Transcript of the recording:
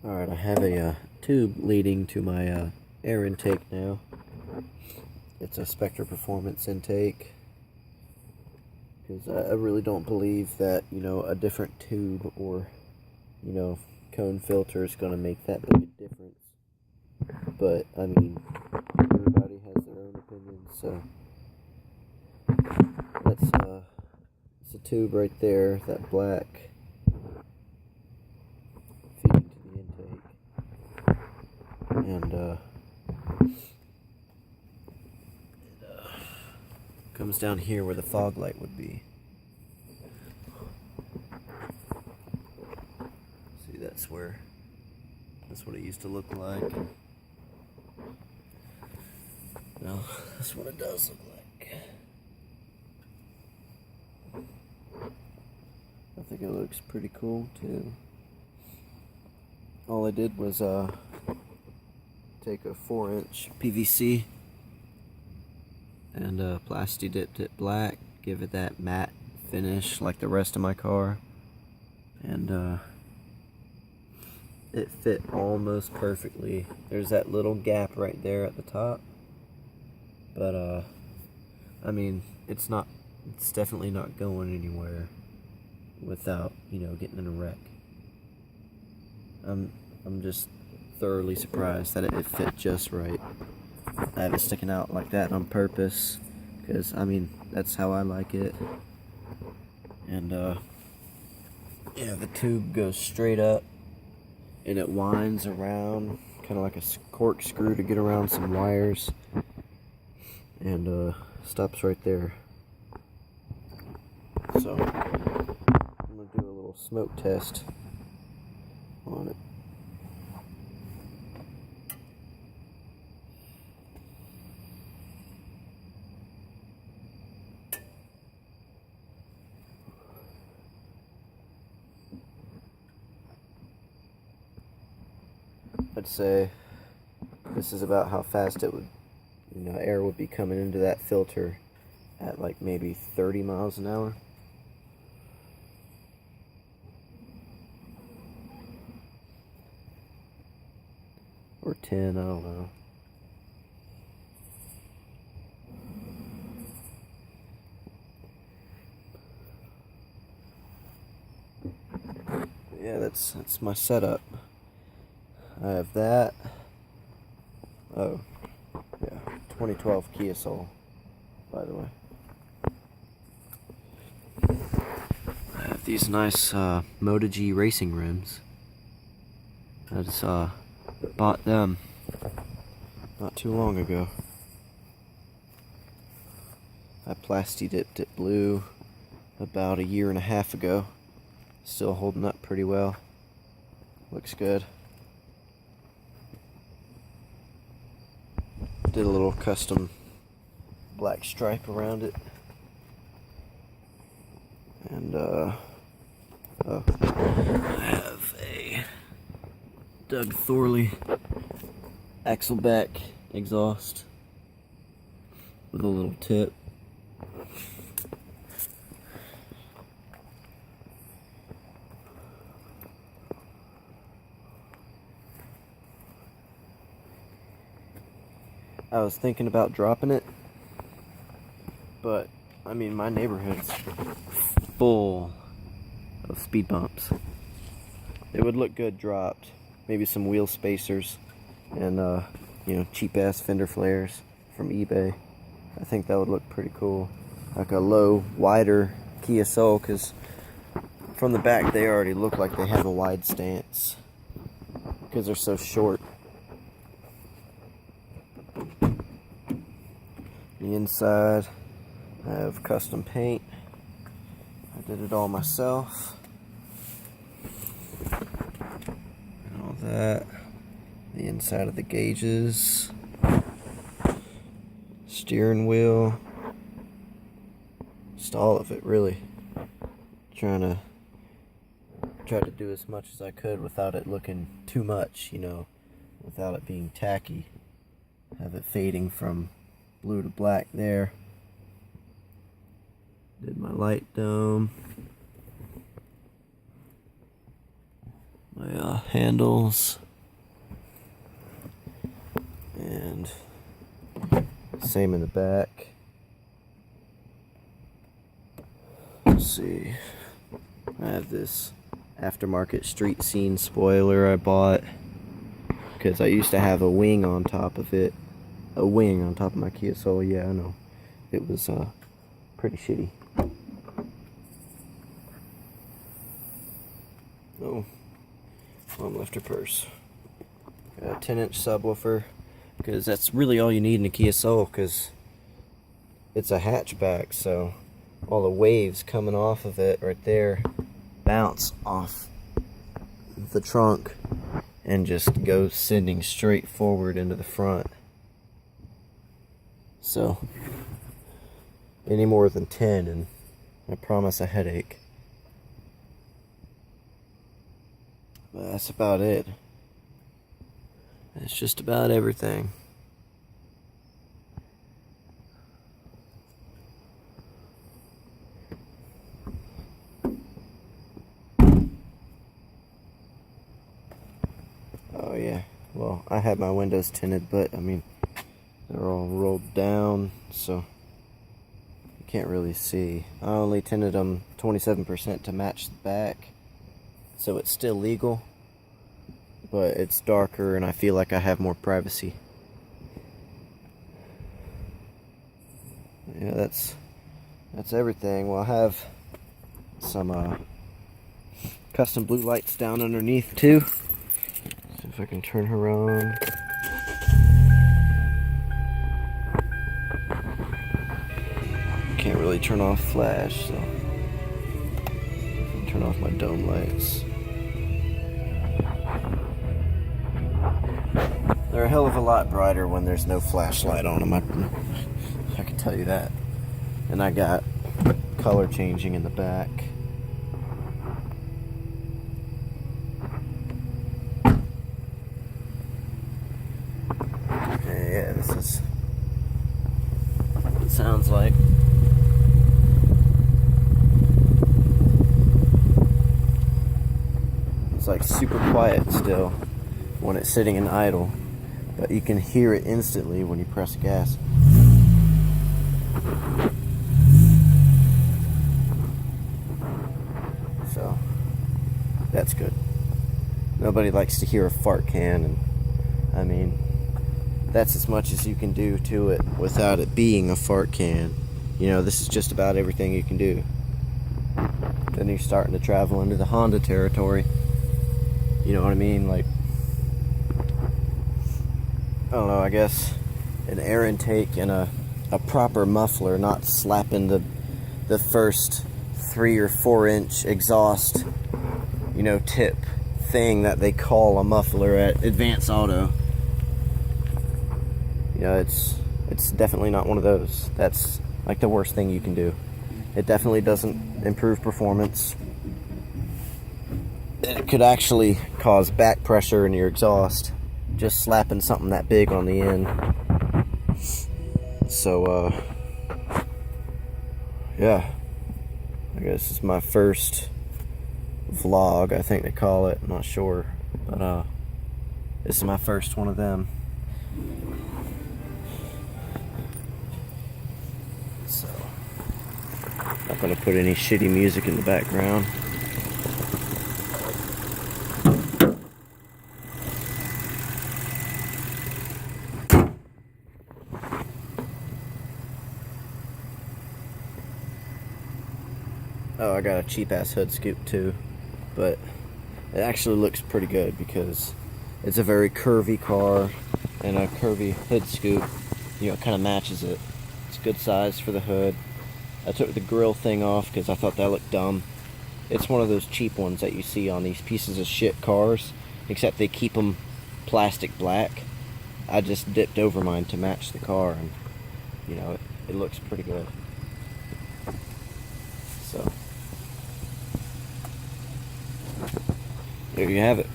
Alright, I have a tube leading to my air intake now. It's a Spectre Performance intake. Because I really don't believe that, a different tube or, cone filter is going to make that big a difference. But, I mean, everybody has their own opinions, so it's a tube right there, that black, feeding to the intake. And, it comes down here where the fog light would be. See, that's what it used to look like. Now, that's what it does look like. I think it looks pretty cool too. All I did was take a 4-inch PVC and plasti dipped it black, give it that matte finish like the rest of my car, and it fit almost perfectly. There's that little gap right there at the top, but I mean, it's definitely not going anywhere without, getting in a wreck. I'm just thoroughly surprised that it fit just right. I have it sticking out like that on purpose, because, I mean, that's how I like it. And, yeah, the tube goes straight up, and it winds around, kind of like a corkscrew to get around some wires, and, stops right there. So, I'm going to do a little smoke test on it. I'd say this is about how fast it would, air would be coming into that filter at like maybe 30 miles an hour. Or 10, I don't know. Yeah, that's my setup. I have that. Oh, yeah, 2012 Kia Soul, by the way. I have these nice Moto G racing rims. I just bought them not too long ago. I plasti dipped it blue about 1.5 years ago. Still holding up pretty well. Looks good. Did a little custom black stripe around it. And I have a Doug Thorley Axleback exhaust with a little tip. I was thinking about dropping it, but I mean, my neighborhood's full of speed bumps. It would look good dropped. Maybe some wheel spacers and cheap ass fender flares from eBay. I think that would look pretty cool. Like a low, wider Kia Soul, because from the back they already look like they have a wide stance because they're so short. The inside, I have custom paint. I did it all myself. And all that. The inside of the gauges. Steering wheel. Just all of it, really. Try to do as much as I could without it looking too much, without it being tacky. Have it fading from blue to black there. Did my light dome. My handles. And same in the back. Let's see. I have this aftermarket street scene spoiler I bought because I used to have a wing on top of it. A wing on top of my Kia Soul. Yeah, I know. It was pretty shitty. Oh, Mom left her purse. Got a 10-inch subwoofer because that's really all you need in a Kia Soul because it's a hatchback, so all the waves coming off of it right there bounce off the trunk and just go sending straight forward into the front. So any more than 10 and I promise a headache. But that's about it. That's just about everything. Oh yeah, well, I had my windows tinted, but I mean, they're all rolled down, so you can't really see. I only tinted them 27% to match the back, so it's still legal, but it's darker and I feel like I have more privacy. Yeah, that's everything. Well, I have some custom blue lights down underneath too. See if I can turn her on. Can't really turn off flash, so I can turn off my dome lights. They're a hell of a lot brighter when there's no flashlight on them. I can tell you that. And I got color changing in the back. Yeah, this is what it sounds like. It's like super quiet still when it's sitting in idle, but you can hear it instantly when you press gas. So that's good. Nobody likes to hear a fart can, and I mean, that's as much as you can do to it without it being a fart can. You know, this is just about everything you can do. Then you're starting to travel into the Honda territory. You know what I mean? Like, I don't know, I guess an air intake and a proper muffler, not slapping the first 3 or 4 inch exhaust, you know, tip thing that they call a muffler at Advance Auto. You know, it's definitely not one of those. That's like the worst thing you can do. It definitely doesn't improve performance. It could actually cause back pressure in your exhaust, just slapping something that big on the end. So, yeah. I guess it's my first vlog, I think they call it. I'm not sure. But, this is my first one of them. So, not gonna put any shitty music in the background. Oh, I got a cheap ass hood scoop too, but it actually looks pretty good because it's a very curvy car, and a curvy hood scoop, you know, kind of matches it. It's good size for the hood. I took the grill thing off because I thought that looked dumb. It's one of those cheap ones that you see on these pieces of shit cars, except they keep them plastic black. I just dipped over mine to match the car, and you know, it looks pretty good. So there you have it.